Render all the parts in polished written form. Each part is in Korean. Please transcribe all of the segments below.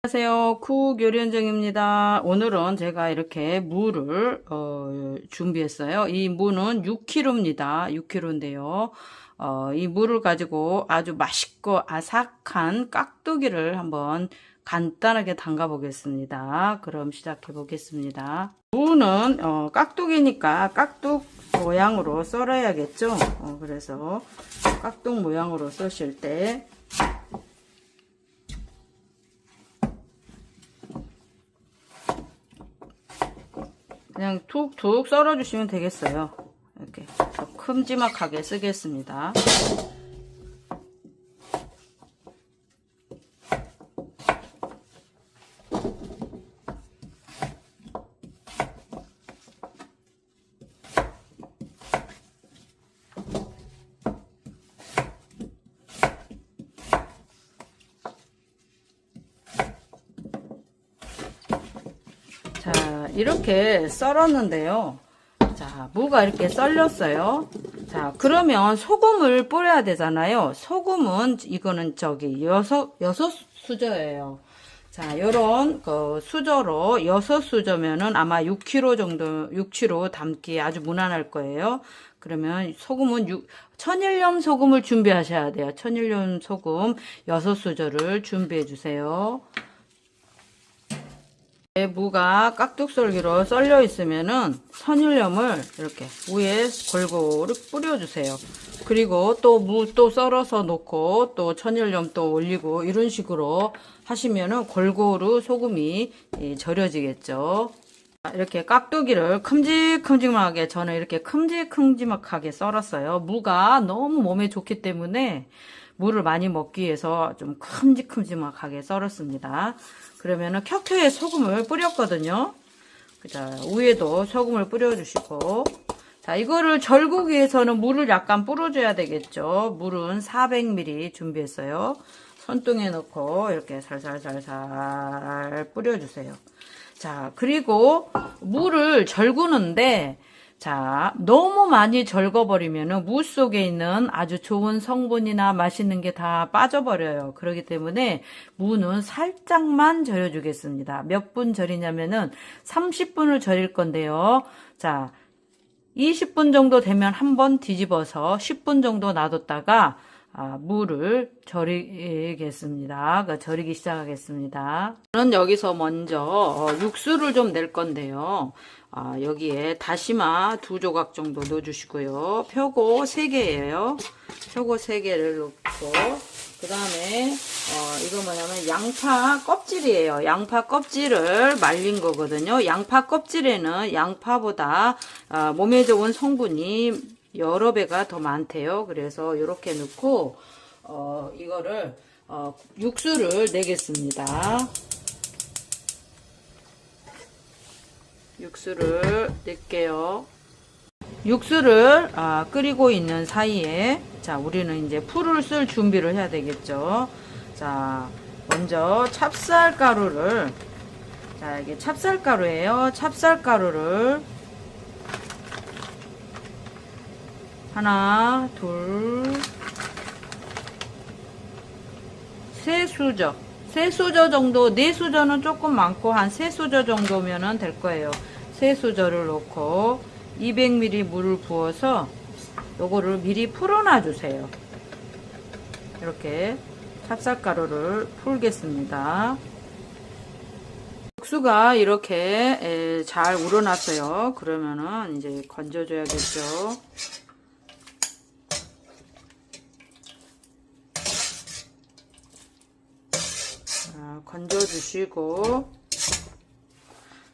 안녕하세요. 쿡 요리현정입니다. 오늘은 제가 이렇게 무를 준비했어요. 이 무는 6kg입니다. 6kg인데요. 이 무를 가지고 아주 맛있고 아삭한 깍두기를 한번 간단하게 담가 보겠습니다. 그럼 시작해 보겠습니다. 무는 깍두기니까 깍둑 모양으로 썰어야겠죠. 그래서 깍둑 모양으로 써실 때 그냥 툭툭 썰어 주시면 되겠어요. 이렇게 큼지막하게 쓰겠습니다. 자, 이렇게 썰었는데요. 자, 무가 이렇게 썰렸어요. 자, 그러면 소금을 뿌려야 되잖아요. 소금은 이거는 여섯 수저예요. 자, 요런 수저로 6수저면은 아마 6kg 정도, 6kg 담기 아주 무난할 거예요. 그러면 소금은 천일염 소금을 준비하셔야 돼요. 천일염 소금 6수저를 준비해 주세요. 무가 깍둑썰기로 썰려 있으면은 천일염을 이렇게 위에 골고루 뿌려주세요. 그리고 또 무 또 썰어서 놓고 또 천일염 또 올리고 이런 식으로 하시면은 골고루 소금이 절여지겠죠. 이렇게 깍두기를 큼직큼직하게 저는 이렇게 큼직큼직하게 썰었어요. 무가 너무 몸에 좋기 때문에 무를 많이 먹기 위해서 좀 큼직큼직하게 썰었습니다. 그러면은 켜켜에 소금을 뿌렸거든요. 자, 위에도 소금을 뿌려주시고, 자, 이거를 절구기 위해서는 물을 약간 뿌려줘야 되겠죠. 물은 400ml 준비했어요. 손등에 넣고 이렇게 살살살살 뿌려주세요. 자, 그리고 물을 절구는데, 자, 너무 많이 절거버리면은 무 속에 있는 아주 좋은 성분이나 맛있는 게 다 빠져버려요. 그렇기 때문에 무는 살짝만 절여주겠습니다. 몇 분 절이냐면은 30분을 절일 건데요. 자, 20분 정도 되면 한번 뒤집어서 10분 정도 놔뒀다가 무를 절이겠습니다. 절이기 시작하겠습니다. 저는 여기서 먼저 육수를 좀 낼 건데요. 여기에 다시마 2조각 정도 넣어주시고요. 표고 3개예요. 표고 3개를 넣고 그 다음에 이거 뭐냐면 양파 껍질이에요. 양파 껍질을 말린 거거든요. 양파 껍질에는 양파보다 몸에 좋은 성분이 여러 배가 더 많대요. 그래서 이렇게 넣고 이거를 육수를 내겠습니다. 육수를 낼게요. 육수를 끓이고 있는 사이에 자, 우리는 이제 풀을 쓸 준비를 해야 되겠죠. 자, 먼저 찹쌀가루를 자, 이게 찹쌀가루예요. 찹쌀가루를 하나, 둘, 세 수저 정도, 네 수저는 조금 많고 한 세 수저 정도면은 될 거예요. 세 수저를 넣고 200ml 물을 부어서 요거를 미리 풀어놔 주세요. 이렇게 찹쌀가루를 풀겠습니다. 육수가 이렇게 잘 우러났어요. 그러면은 이제 건져줘야겠죠. 건져주시고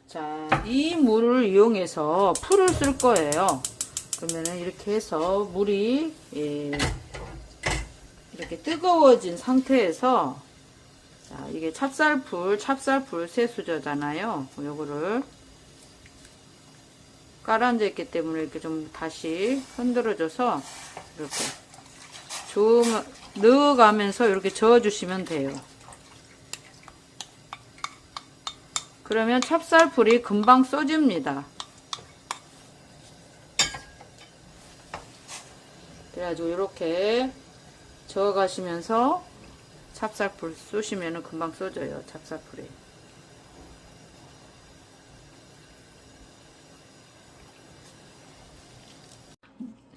자, 이 물을 이용해서 풀을 쓸 거예요. 그러면은 이렇게 해서 물이 이렇게 뜨거워진 상태에서 자, 이게 찹쌀풀 세 수저잖아요. 요거를 가라앉아 있기 때문에 이렇게 좀 다시 흔들어줘서 이렇게 좀 넣어가면서 이렇게 저어주시면 돼요. 그러면 찹쌀풀이 금방 쏘집니다. 그래가지고 이렇게 저어가시면서 찹쌀풀 쏘시면은 금방 써져요. 찹쌀풀에.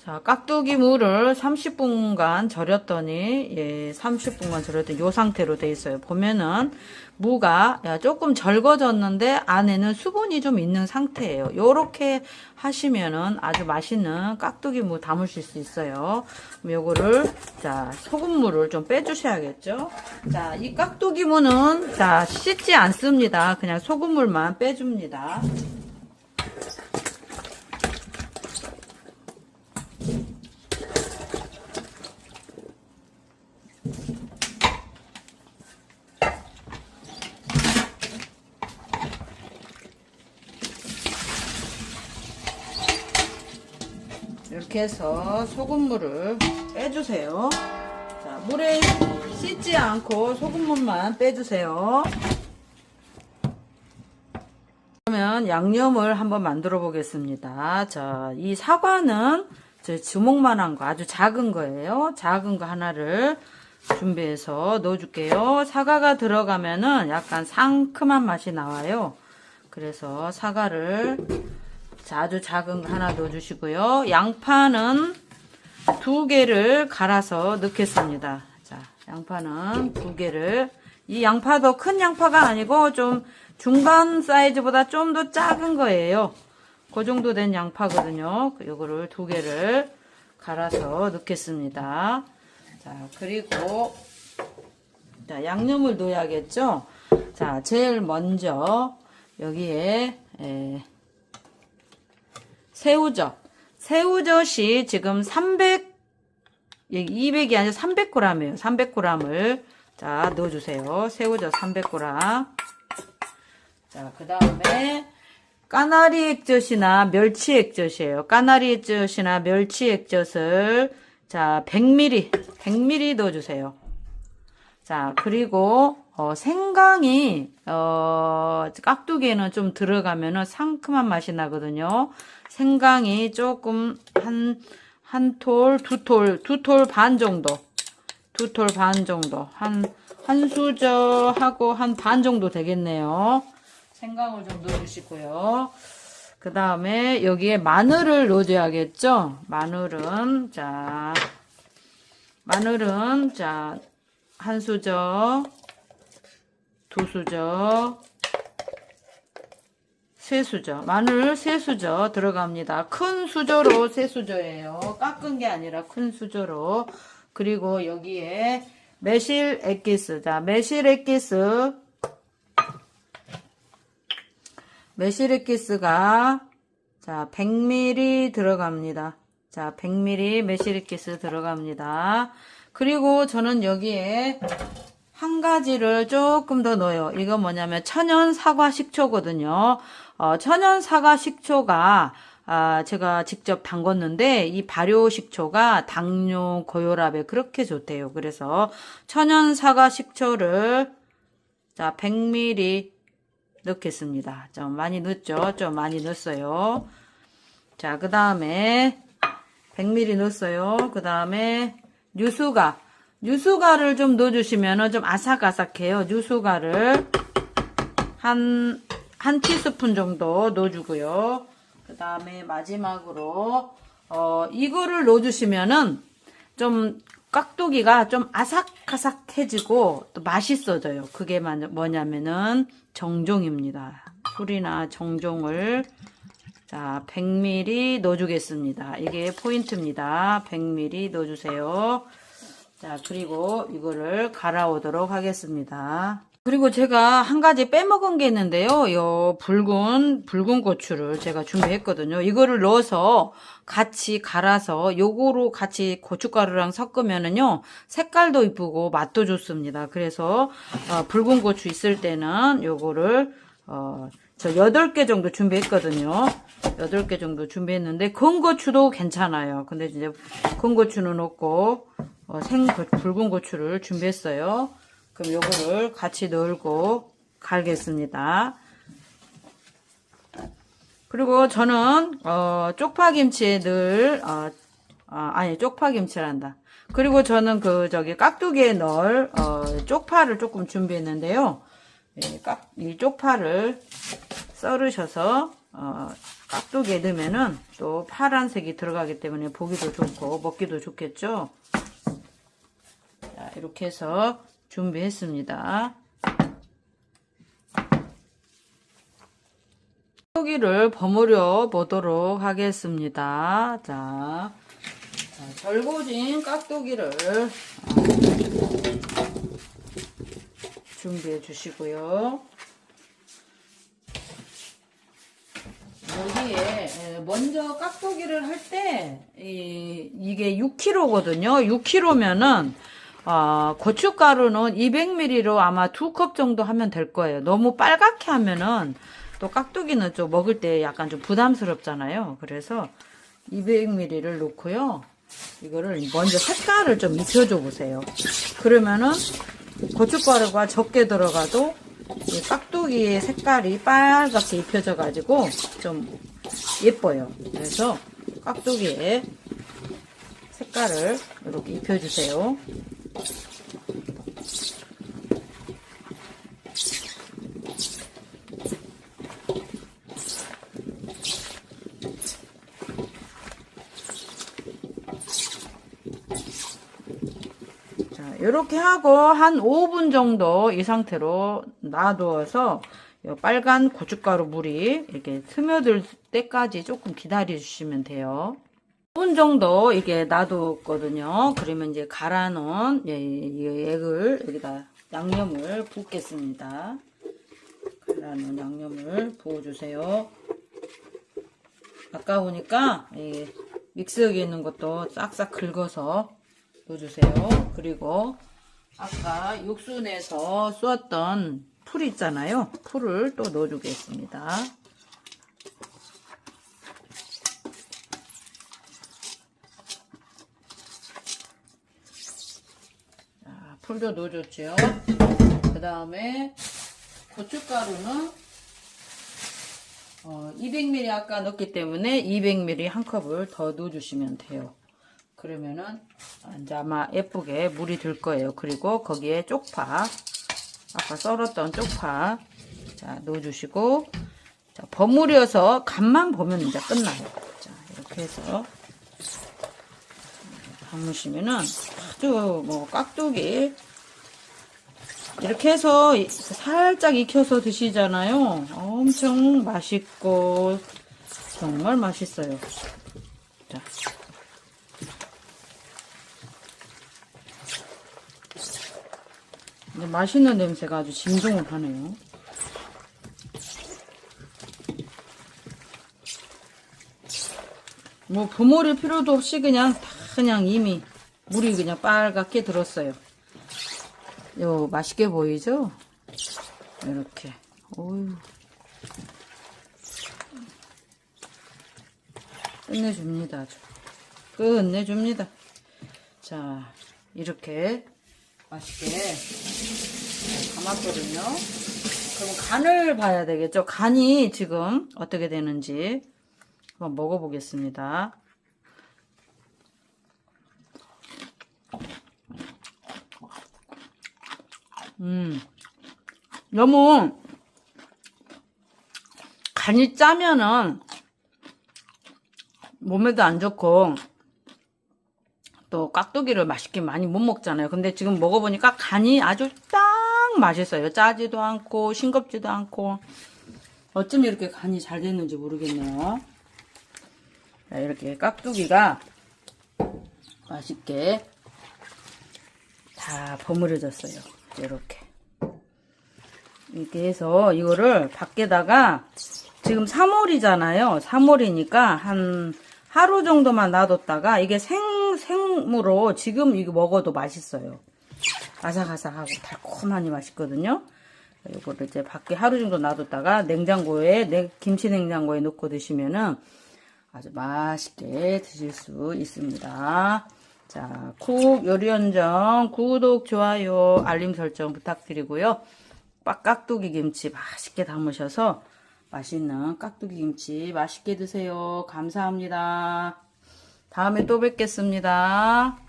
자, 깍두기 무를 30분간 절였더니, 예, 30분간 절였더니 요 상태로 돼 있어요. 보면은 무가 조금 절거졌는데 안에는 수분이 좀 있는 상태예요. 요렇게 하시면은 아주 맛있는 깍두기 무 담으실 수 있어요. 요거를, 자, 소금물을 좀 빼주셔야겠죠. 자, 이 깍두기 무는, 자, 씻지 않습니다. 그냥 소금물만 빼줍니다. 이렇게 해서 소금물을 빼주세요. 자, 물에 씻지 않고 소금물만 빼주세요. 그러면 양념을 한번 만들어 보겠습니다. 자, 이 사과는 제 주먹만한 거, 아주 작은 거예요. 작은 거 하나를 준비해서 넣어줄게요. 사과가 들어가면은 약간 상큼한 맛이 나와요. 그래서 사과를 아주 작은 거 하나 넣어주시고요. 양파는 2개를 갈아서 넣겠습니다. 자, 양파는 2개를. 이 양파도 큰 양파가 아니고 좀 중간 사이즈보다 좀 더 작은 거예요. 그 정도 된 양파거든요. 요거를 2개를 갈아서 넣겠습니다. 자, 그리고 자, 양념을 넣어야겠죠. 자, 제일 먼저 여기에 새우젓. 새우젓이 지금 200이 아니라 300g이에요. 300g을 자, 넣어주세요. 새우젓 300g. 자, 그 다음에 까나리 액젓이나 멸치 액젓이에요. 까나리 액젓이나 멸치 액젓을 자, 100ml 넣어주세요. 자, 그리고 생강이 깍두기에는 좀 들어가면은 상큼한 맛이 나거든요. 생강이 조금 한 톨, 두 톨 반 정도. 한 수저하고 한 반 정도 되겠네요. 생강을 좀 넣어주시고요. 그 다음에 여기에 마늘을 넣어줘야겠죠? 마늘은, 자, 한 수저, 2수저, 3수저. 마늘 3수저 들어갑니다. 큰 수저로 3수저예요. 깎은 게 아니라 큰 수저로. 그리고 여기에 매실 액기스. 자, 매실 액기스가 자, 100ml 들어갑니다. 자, 100ml 매실 액기스 들어갑니다. 그리고 저는 여기에 한 가지를 조금 더 넣어요. 이거 뭐냐면 천연 사과 식초거든요. 천연 사과 식초가 제가 직접 담궜는데 이 발효 식초가 당뇨 고혈압에 그렇게 좋대요. 그래서 천연 사과 식초를 자 100ml 넣겠습니다. 좀 많이 넣었죠? 좀 많이 넣었어요. 자, 그 다음에 100ml 넣었어요. 그 다음에 유수가를 좀 넣어주시면 좀 아삭아삭해요. 유수가를 한 티스푼 정도 넣어주고요. 그 다음에 마지막으로 이거를 넣어주시면은 좀 깍두기가 좀 아삭아삭해지고 또 맛있어져요. 그게 뭐냐면은 정종입니다. 술이나 정종을 자 100ml 넣어주겠습니다. 이게 포인트입니다. 100ml 넣어주세요. 자, 그리고 이거를 갈아오도록 하겠습니다. 그리고 제가 한 가지 빼먹은 게 있는데요. 요 붉은 고추를 제가 준비했거든요. 이거를 넣어서 같이 갈아서 요거로 같이 고춧가루랑 섞으면은요. 색깔도 이쁘고 맛도 좋습니다. 그래서 붉은 고추 있을 때는 요거를 저 8개 정도 준비했거든요. 8개 정도 준비했는데 건고추도 괜찮아요. 근데 이제 건고추는 없고 붉은 고추를 준비했어요. 그럼 요거를 같이 넣고 갈겠습니다. 그리고 저는 쪽파김치에 쪽파김치란다. 그리고 저는 깍두기에 넣을 쪽파를 조금 준비했는데요. 이 쪽파를 썰으셔서 깍두기에 넣으면은 또 파란색이 들어가기 때문에 보기도 좋고 먹기도 좋겠죠. 자, 이렇게 해서 준비했습니다. 깍두기를 버무려 보도록 하겠습니다. 자, 절구진 깍두기를 준비해 주시고요. 여기에 먼저 깍두기를 할 때 이게 6kg거든요. 6kg면은 고춧가루는 200ml로 아마 2컵 정도 하면 될 거예요. 너무 빨갛게 하면은 또 깍두기는 좀 먹을 때 약간 좀 부담스럽잖아요. 그래서 200ml를 넣고요. 이거를 먼저 색깔을 좀 입혀줘 보세요. 그러면은 고춧가루가 적게 들어가도 이 깍두기의 색깔이 빨갛게 입혀져 가지고 좀 예뻐요. 그래서 깍두기에 색깔을 이렇게 입혀주세요. 이렇게 하고 한 5분 정도 이 상태로 놔두어서 빨간 고춧가루 물이 이렇게 스며들 때까지 조금 기다려 주시면 돼요. 5분 정도 이게 놔뒀거든요. 그러면 이제 갈아 놓은 이 액을 여기다 양념을 붓겠습니다. 갈아 놓은 양념을 부어 주세요. 아까우니까 이 믹서기에 있는 것도 싹싹 긁어서 넣어주세요. 그리고 아까 육수 내서 쏘았던 풀 있잖아요. 풀을 또 넣어주겠습니다. 자, 풀도 넣어줬죠. 그 다음에 고춧가루는 200ml 아까 넣었기 때문에 200ml 한 컵을 더 넣어주시면 돼요. 그러면은 이제 아마 예쁘게 물이 들 거예요. 그리고 거기에 쪽파, 아까 썰었던 쪽파 자 넣어주시고, 자 버무려서 간만 보면 이제 끝나요. 자 이렇게 해서 담으시면은 아주 뭐 깍두기 이렇게 해서 살짝 익혀서 드시잖아요. 엄청 맛있고 정말 맛있어요. 자. 맛있는 냄새가 아주 진동을 하네요. 뭐 버무릴 필요도 없이 그냥 이미 물이 그냥 빨갛게 들었어요. 요 맛있게 보이죠? 이렇게. 어휴. 끝내줍니다. 아주. 끝내줍니다. 자, 이렇게 맛있게 담았거든요. 그럼 간을 봐야 되겠죠? 간이 지금 어떻게 되는지 한번 먹어보겠습니다. 너무 간이 짜면은 몸에도 안 좋고 또 깍두기를 맛있게 많이 못 먹잖아요. 근데 지금 먹어보니까 간이 아주 딱 맛있어요. 짜지도 않고 싱겁지도 않고 어쩜 이렇게 간이 잘 됐는지 모르겠네요. 자, 이렇게 깍두기가 맛있게 다 버무려졌어요. 이렇게 해서 이거를 밖에다가 지금 3월이잖아요. 3월이니까 한 하루 정도만 놔뒀다가 이게 생무로 지금 이거 먹어도 맛있어요. 아삭아삭하고 달콤하니 맛있거든요. 이거를 이제 밖에 하루 정도 놔뒀다가 냉장고에 김치 냉장고에 넣고 드시면은 아주 맛있게 드실 수 있습니다. 자, 쿡 요리연정 구독, 좋아요, 알림 설정 부탁드리고요. 깍두기 김치 맛있게 담으셔서 맛있는 깍두기 김치 맛있게 드세요. 감사합니다. 다음에 또 뵙겠습니다.